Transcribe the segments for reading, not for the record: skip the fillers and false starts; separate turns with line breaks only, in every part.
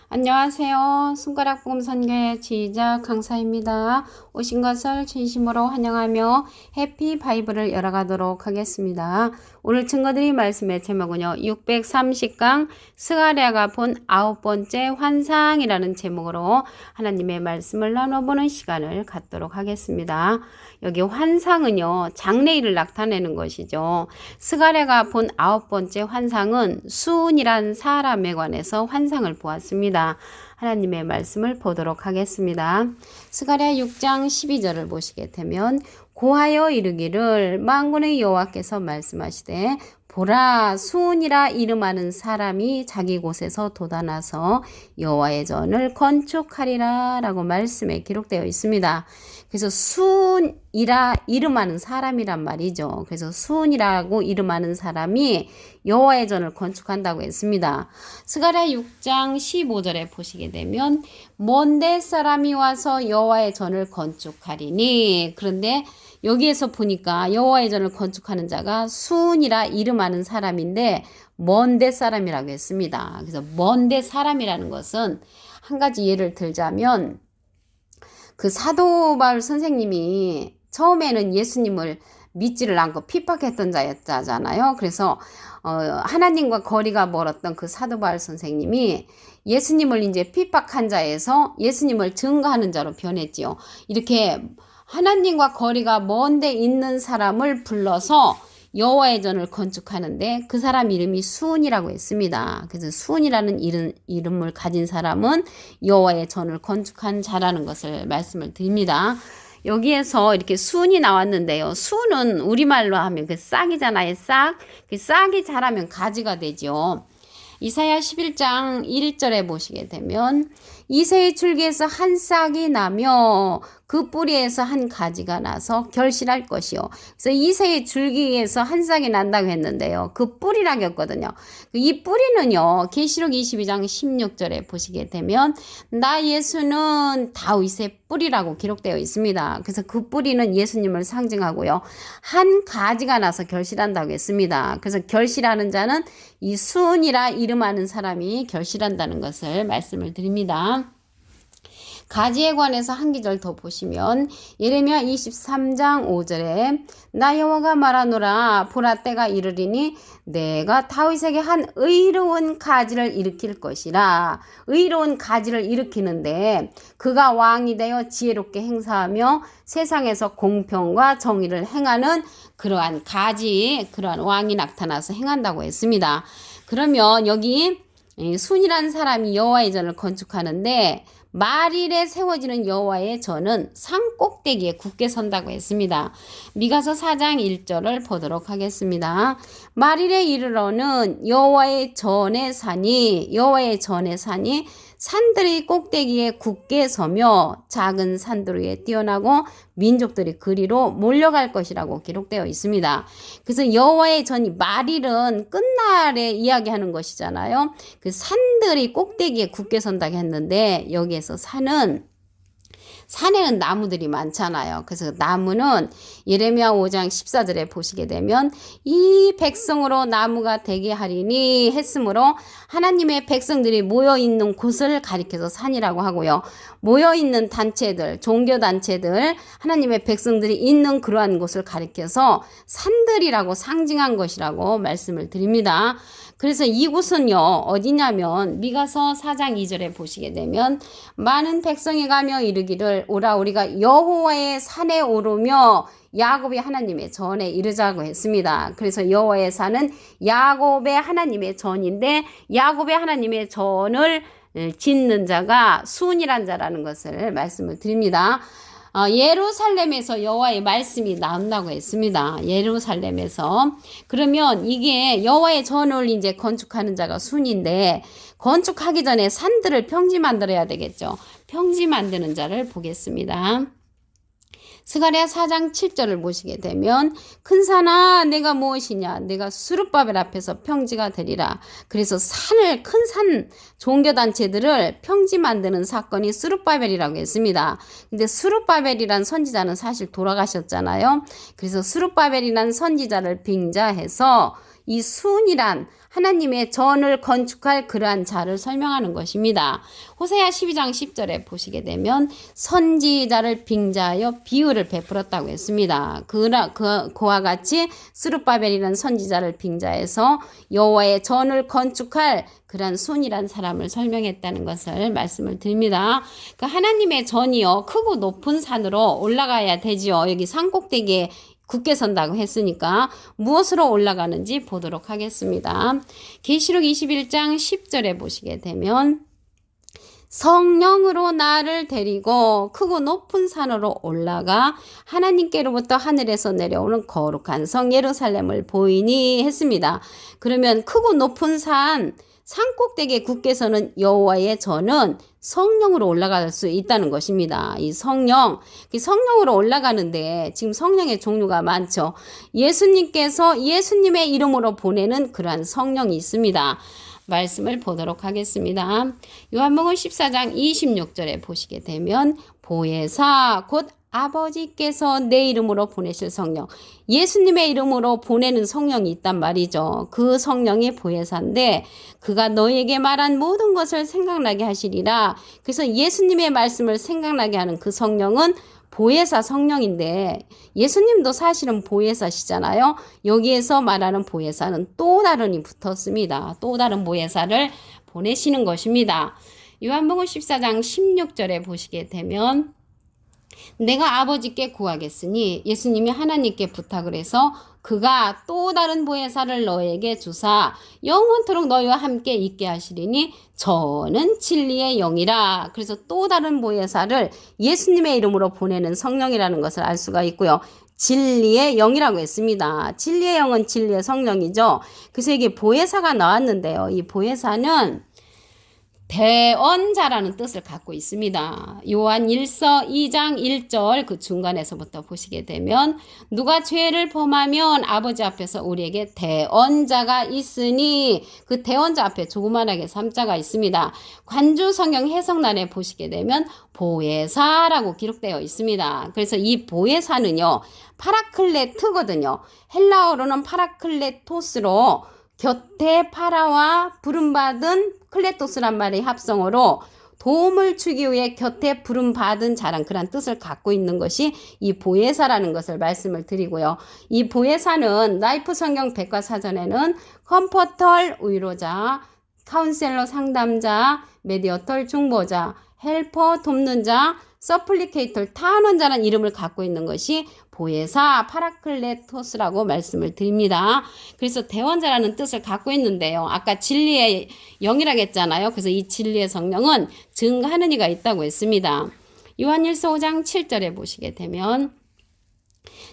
안녕하세요. 손가락 복음 선교의 지휘자 강사입니다. 오신 것을 진심으로 환영하며 해피 바이블을 열어가도록 하겠습니다. 오늘 증거드릴 말씀의 제목은요. 630강 스가랴가 본 9번째 환상이라는 제목으로 하나님의 말씀을 나눠보는 시간을 갖도록 하겠습니다. 여기 환상은요. 장래일을 나타내는 것이죠. 스가랴가 본 9번째 환상은 수은이란 사람에 관해서 환상을 보았습니다. 하나님의 말씀을 보도록 하겠습니다. 스가랴 6장 12절을 보시게 되면 고하여 이르기를 만군의 여호와께서 말씀하시되 보라 수은이라 이름하는 사람이 자기 곳에서 돋아나서 여호와의 전을 건축하리라 라고 말씀에 기록되어 있습니다. 그래서 수은이라 이름하는 사람이란 말이죠. 그래서 수은이라고 이름하는 사람이 여호와의 전을 건축한다고 했습니다. 스가랴 6장 15절에 보시게 되면 먼데 사람이 와서 여호와의 전을 건축하리니, 그런데 여기에서 보니까 여호와의 전을 건축하는 자가 수은이라 이름하는 사람인데 먼데 사람이라고 했습니다. 그래서 먼데 사람이라는 것은 한 가지 예를 들자면 그 사도 바울 선생님이 처음에는 예수님을 믿지를 않고 핍박했던 자였잖아요. 그래서 하나님과 거리가 멀었던 그 사도 바울 선생님이 예수님을 이제 핍박한 자에서 예수님을 증거하는 자로 변했지요. 이렇게 하나님과 거리가 먼데 있는 사람을 불러서 여호와의 전을 건축하는데 그 사람 이름이 수은이라고 했습니다. 그래서 수은이라는 이름을 가진 사람은 여호와의 전을 건축한 자라는 것을 말씀을 드립니다. 여기에서 이렇게 수은이 나왔는데요. 수은은 우리말로 하면 그 싹이잖아요. 싹. 그 싹이 자라면 가지가 되죠. 이사야 11장 1절에 보시게 되면 이새의 줄기에서 한 싹이 나며 그 뿌리에서 한 가지가 나서 결실할 것이요. 그래서 이새의 줄기에서 한 싹이 난다고 했는데요. 그 뿌리라고 했거든요. 이 뿌리는요. 계시록 22장 16절에 보시게 되면 나 예수는 다윗의 뿌리라고 기록되어 있습니다. 그래서 그 뿌리는 예수님을 상징하고요. 한 가지가 나서 결실한다고 했습니다. 그래서 결실하는 자는 이 수은이라 이름하는 사람이 결실한다는 것을 말씀을 드립니다. 가지에 관해서 한 기절 더 보시면 예레미야 23장 5절에 나 여호와가 말하노라 보라 때가 이르리니 내가 다윗에게 한 의로운 가지를 일으킬 것이라. 의로운 가지를 일으키는데 그가 왕이 되어 지혜롭게 행사하며 세상에서 공평과 정의를 행하는 그러한 가지, 그러한 왕이 나타나서 행한다고 했습니다. 그러면 여기 순이라는 사람이 여호와의 전을 건축하는데 말일에 세워지는 여호와의 전은 산 꼭대기에 굳게 선다고 했습니다. 미가서 4장 1절을 보도록 하겠습니다. 말일에 이르러는 여호와의 전의 산이 산들이 꼭대기에 굳게 서며 작은 산들 위에 뛰어나고 민족들이 그리로 몰려갈 것이라고 기록되어 있습니다. 그래서 여호와의 전이 말일은 끝날에 이야기하는 것이잖아요. 그 산들이 꼭대기에 굳게 선다고 했는데 여기에서 산에는 나무들이 많잖아요. 그래서 나무는 예레미야 5장 14절에 보시게 되면 이 백성으로 나무가 되게 하리니 했으므로 하나님의 백성들이 모여있는 곳을 가리켜서 산이라고 하고요. 모여있는 단체들, 종교단체들, 하나님의 백성들이 있는 그러한 곳을 가리켜서 산들이라고 상징한 것이라고 말씀을 드립니다. 그래서 이곳은요 어디냐면 미가서 4장 2절에 보시게 되면 많은 백성이 가며 이르기를 오라 우리가 여호와의 산에 오르며 야곱의 하나님의 전에 이르자고 했습니다. 그래서 여호와의 산은 야곱의 하나님의 전인데 야곱의 하나님의 전을 짓는 자가 수은이란 자라는 것을 말씀을 드립니다. 예루살렘에서 여호와의 말씀이 나온다고 했습니다. 예루살렘에서. 그러면 이게 여호와의 전을 이제 건축하는 자가 순인데 건축하기 전에 산들을 평지 만들어야 되겠죠. 평지 만드는 자를 보겠습니다. 스가랴 4장 7절을 보시게 되면 큰 산아 내가 무엇이냐 내가 수룹바벨 앞에서 평지가 되리라. 그래서 큰 산 종교단체들을 평지 만드는 사건이 수룹바벨이라고 했습니다. 근데 수룹바벨이란 선지자는 사실 돌아가셨잖아요. 그래서 수룹바벨이란 선지자를 빙자해서 이 순이란 하나님의 전을 건축할 그러한 자를 설명하는 것입니다. 호세아 12장 10절에 보시게 되면 선지자를 빙자하여 비유를 베풀었다고 했습니다. 그와 같이 스룹바벨이라는 선지자를 빙자해서 여호와의 전을 건축할 그런 순이란 사람을 설명했다는 것을 말씀을 드립니다. 그러니까 하나님의 전이요 크고 높은 산으로 올라가야 되지요. 여기 산 꼭대기에 굳게 선다고 했으니까 무엇으로 올라가는지 보도록 하겠습니다. 계시록 21장 10절에 보시게 되면 성령으로 나를 데리고 크고 높은 산으로 올라가 하나님께로부터 하늘에서 내려오는 거룩한 성 예루살렘을 보이니 했습니다. 그러면 크고 높은 산 꼭대기에 굳게 서는 여호와의 전은 성령으로 올라갈 수 있다는 것입니다. 이 성령으로 올라가는데 지금 성령의 종류가 많죠. 예수님께서 예수님의 이름으로 보내는 그러한 성령이 있습니다. 말씀을 보도록 하겠습니다. 요한복음 14장 26절에 보시게 되면 보혜사 곧 아버지께서 내 이름으로 보내실 성령, 예수님의 이름으로 보내는 성령이 있단 말이죠. 그 성령이 보혜사인데 그가 너에게 말한 모든 것을 생각나게 하시리라. 그래서 예수님의 말씀을 생각나게 하는 그 성령은 보혜사 성령인데 예수님도 사실은 보혜사시잖아요. 여기에서 말하는 보혜사는 또 다른이 붙었습니다. 또 다른 보혜사를 보내시는 것입니다. 요한복음 14장 16절에 보시게 되면 내가 아버지께 구하겠으니 예수님이 하나님께 부탁을 해서 그가 또 다른 보혜사를 너에게 주사 영원토록 너희와 함께 있게 하시리니 저는 진리의 영이라. 그래서 또 다른 보혜사를 예수님의 이름으로 보내는 성령이라는 것을 알 수가 있고요. 진리의 영이라고 했습니다. 진리의 영은 진리의 성령이죠. 그래서 이게 보혜사가 나왔는데요. 이 보혜사는 대언자라는 뜻을 갖고 있습니다. 요한 1서 2장 1절 그 중간에서부터 보시게 되면 누가 죄를 범하면 아버지 앞에서 우리에게 대언자가 있으니 그 대언자 앞에 조그만하게 3자가 있습니다. 관주 성경 해석란에 보시게 되면 보혜사라고 기록되어 있습니다. 그래서 이 보혜사는요 파라클레트거든요. 헬라어로는 파라클레토스로 곁에 파라와 부름받은 클레토스란 말의 합성어로 도움을 주기 위해 곁에 부름받은 자란 그런 뜻을 갖고 있는 것이 이 보혜사라는 것을 말씀을 드리고요. 이 보혜사는 라이프 성경 백과사전에는 컴포터 위로자, 카운셀러 상담자, 메디어털 중보자, 헬퍼 돕는 자, 서플리케이터 탄원자라는 이름을 갖고 있는 것이 보혜사 파라클레토스라고 말씀을 드립니다. 그래서 대원자라는 뜻을 갖고 있는데요. 아까 진리의 영이라고 했잖아요. 그래서 이 진리의 성령은 증거하는 이가 있다고 했습니다. 요한일서 5장 7절에 보시게 되면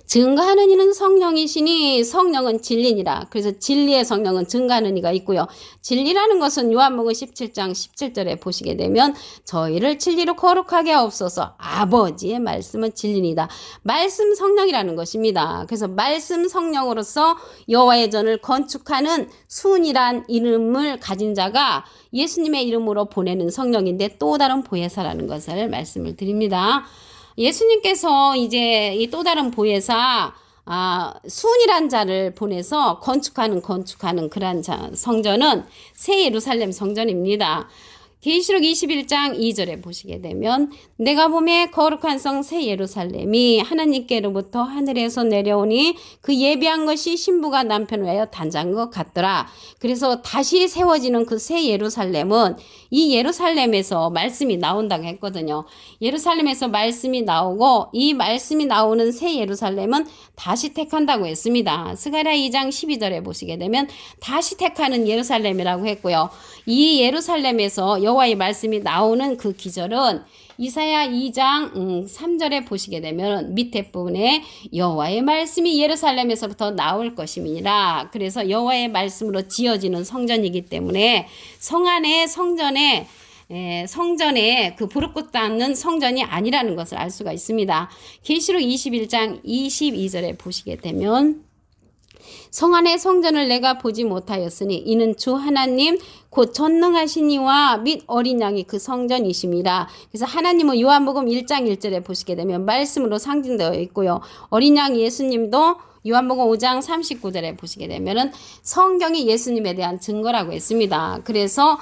증거하는 이는 성령이시니 성령은 진리니라. 그래서 진리의 성령은 증거하는 이가 있고요. 진리라는 것은 요한복음 17장 17절에 보시게 되면 저희를 진리로 거룩하게 하옵소서. 아버지의 말씀은 진리니다. 말씀 성령이라는 것입니다. 그래서 말씀 성령으로서 여호와의 전을 건축하는 순이란 이름을 가진 자가 예수님의 이름으로 보내는 성령인데 또 다른 보혜사라는 것을 말씀을 드립니다. 예수님께서 이제 이 또 다른 보혜사 순이란 자를 보내서 건축하는 그러한 성전은 새 예루살렘 성전입니다. 계시록 21장 2절에 보시게 되면 내가 보매 거룩한 성 새 예루살렘이 하나님께로부터 하늘에서 내려오니 그 예비한 것이 신부가 남편을 위하여 단장한 것 같더라. 그래서 다시 세워지는 그 새 예루살렘은 이 예루살렘에서 말씀이 나온다고 했거든요. 예루살렘에서 말씀이 나오고 이 말씀이 나오는 새 예루살렘은 다시 택한다고 했습니다. 스가랴 2장 12절에 보시게 되면 다시 택하는 예루살렘이라고 했고요. 이 예루살렘에서 여호와의 말씀이 나오는 그 기절은 이사야 2장 3절에 보시게 되면 밑에 부분에 여호와의 말씀이 예루살렘에서부터 나올 것임이니라. 그래서 여호와의 말씀으로 지어지는 성전이기 때문에 성 안에 성전에 그 부르고 닦는 성전이 아니라는 것을 알 수가 있습니다. 계시록 21장 22절에 보시게 되면 성 안의 성전을 내가 보지 못하였으니 이는 주 하나님 곧 전능하신 이와 및 어린 양이 그 성전이심이라. 그래서 하나님은 요한복음 1장 1절에 보시게 되면 말씀으로 상징되어 있고요. 어린 양 예수님도 요한복음 5장 39절에 보시게 되면은 성경이 예수님에 대한 증거라고 했습니다. 그래서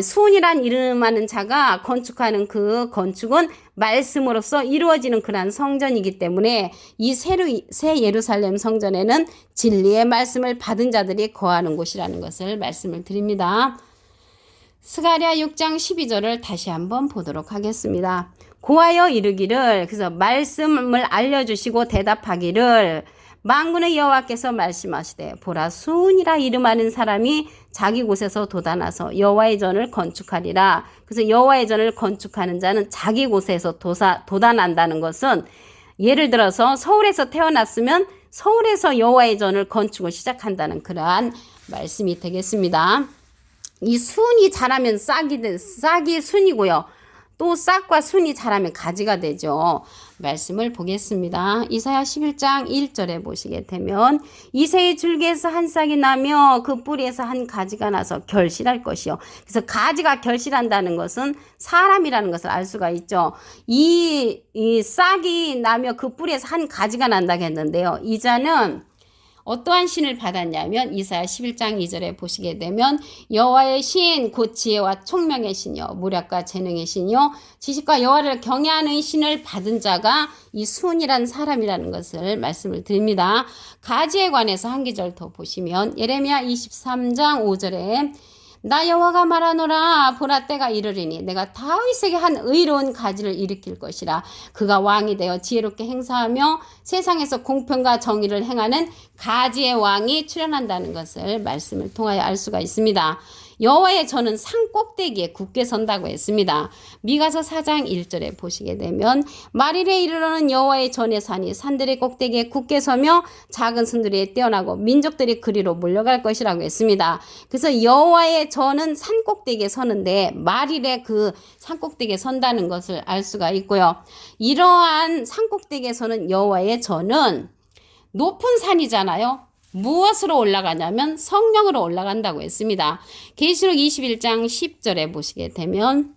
수은이란 이름하는 자가 건축하는 그 건축은 말씀으로써 이루어지는 그러한 성전이기 때문에 이 새 예루살렘 성전에는 진리의 말씀을 받은 자들이 거하는 곳이라는 것을 말씀을 드립니다. 스가랴 6장 12절을 다시 한번 보도록 하겠습니다. 고하여 이르기를, 그래서 말씀을 알려주시고 대답하기를, 만군의 여호와께서 말씀하시되 보라, 수은이라 이름하는 사람이 자기 곳에서 돋아나서 여호와의 전을 건축하리라. 그래서 여호와의 전을 건축하는 자는 자기 곳에서 돋아난다는 것은, 예를 들어서 서울에서 태어났으면 서울에서 여호와의 전을 건축을 시작한다는 그러한 말씀이 되겠습니다. 이 순이 자라면 싹이 순이고요. 또 싹과 순이 자라면 가지가 되죠. 말씀을 보겠습니다. 이사야 11장 1절에 보시게 되면 이새의 줄기에서 한 싹이 나며 그 뿌리에서 한 가지가 나서 결실할 것이요. 그래서 가지가 결실한다는 것은 사람이라는 것을 알 수가 있죠. 이 싹이 나며 그 뿌리에서 한 가지가 난다고 했는데요. 이 자는 어떠한 신을 받았냐면 이사야 11장 2절에 보시게 되면 여호와의 신 곧 지혜와 총명의 신이요 무략과 재능의 신이요 지식과 여호와를 경외하는 신을 받은 자가 이 수은이라는 사람이라는 것을 말씀을 드립니다. 가지에 관해서 한 구절 더 보시면 예레미야 23장 5절에 나 여호와가 말하노라 보라 때가 이르리니 내가 다윗에게 한 의로운 가지를 일으킬 것이라. 그가 왕이 되어 지혜롭게 행사하며 세상에서 공평과 정의를 행하는 가지의 왕이 출현한다는 것을 말씀을 통하여 알 수가 있습니다. 여호와의 전은 산 꼭대기에 굳게 선다고 했습니다. 미가서 4장 1절에 보시게 되면 말일에 이르러는 여호와의 전의 산이 산들의 꼭대기에 굳게 서며 작은 순들이 뛰어나고 민족들이 그리로 몰려갈 것이라고 했습니다. 그래서 여호와의 전은 산 꼭대기에 서는데 말일에 그 산 꼭대기에 선다는 것을 알 수가 있고요. 이러한 산 꼭대기에 서는 여호와의 전은 높은 산이잖아요. 무엇으로 올라가냐면 성령으로 올라간다고 했습니다. 계시록 21장 10절에 보시게 되면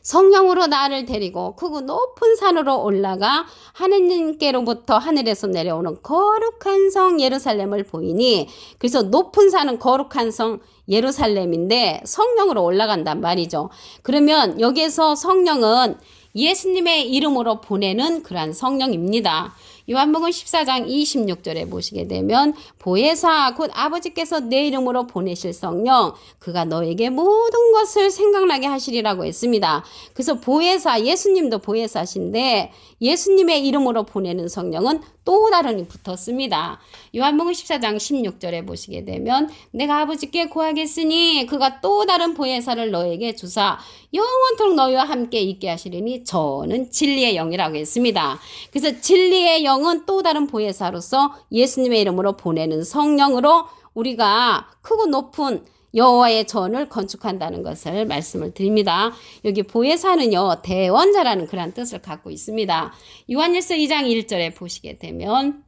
성령으로 나를 데리고 크고 높은 산으로 올라가 하느님께로부터 하늘에서 내려오는 거룩한 성 예루살렘을 보이니, 그래서 높은 산은 거룩한 성 예루살렘인데 성령으로 올라간단 말이죠. 그러면 여기에서 성령은 예수님의 이름으로 보내는 그러한 성령입니다. 요한복음 14장 26절에 보시게 되면 보혜사 곧 아버지께서 내 이름으로 보내실 성령 그가 너에게 모든 것을 생각나게 하시리라고 했습니다. 그래서 보혜사, 예수님도 보혜사신데 예수님의 이름으로 보내는 성령은 또 다른이 붙었습니다. 요한복음 14장 16절에 보시게 되면 내가 아버지께 구하겠으니 그가 또 다른 보혜사를 너에게 주사 영원토록 너희와 함께 있게 하시리니 저는 진리의 영이라고 했습니다. 그래서 진리의 영은 또 다른 보혜사로서 예수님의 이름으로 보내는 성령으로 우리가 크고 높은 여호와의 전을 건축한다는 것을 말씀을 드립니다. 여기 보혜사는요 대원자라는 그런 뜻을 갖고 있습니다. 요한일서 2장 1절에 보시게 되면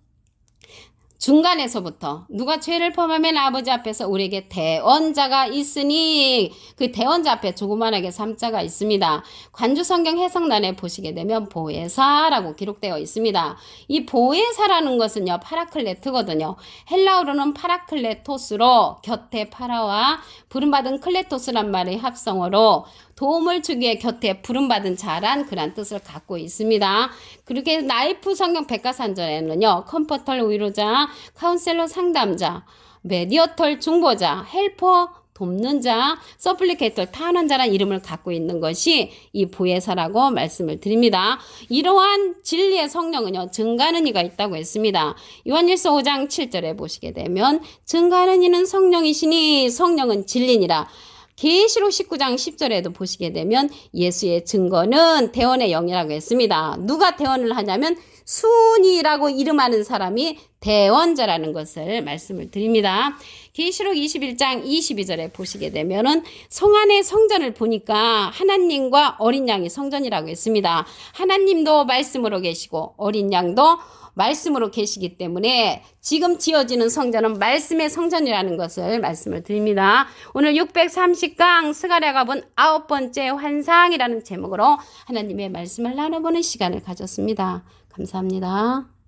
중간에서부터 누가 죄를 범하면 아버지 앞에서 우리에게 대언자가 있으니 그 대언자 앞에 조그만하게 3자가 있습니다. 관주성경 해석란에 보시게 되면 보혜사라고 기록되어 있습니다. 이 보혜사라는 것은요 파라클레트거든요. 헬라어로는 파라클레토스로 곁에 파라와 부름받은 클레토스란 말의 합성어로 도움을 주기 위해 곁에 부름받은 자란 그런 뜻을 갖고 있습니다. 그렇게 나이프 성경 백과사전에는요 컴포털 위로자, 카운셀러 상담자, 메디어털 중보자, 헬퍼 돕는 자, 서플리케이터 타원한 자란 이름을 갖고 있는 것이 이 보혜사라고 말씀을 드립니다. 이러한 진리의 성령은요 증가하는 이가 있다고 했습니다. 요한일서 5장 7절에 보시게 되면 증가하는 이는 성령이시니 성령은 진리니라. 계시록 19장 10절에도 보시게 되면 예수의 증거는 대언의 영이라고 했습니다. 누가 대언을 하냐면 수은이라고 이름하는 사람이 대언자라는 것을 말씀을 드립니다. 계시록 21장 22절에 보시게 되면은 성 안의 성전을 보니까 하나님과 어린 양이 성전이라고 했습니다. 하나님도 말씀으로 계시고 어린 양도 말씀으로 계시기 때문에 지금 지어지는 성전은 말씀의 성전이라는 것을 말씀을 드립니다. 오늘 630강 스가랴가 본 9번째 환상이라는 제목으로 하나님의 말씀을 나눠보는 시간을 가졌습니다. 감사합니다.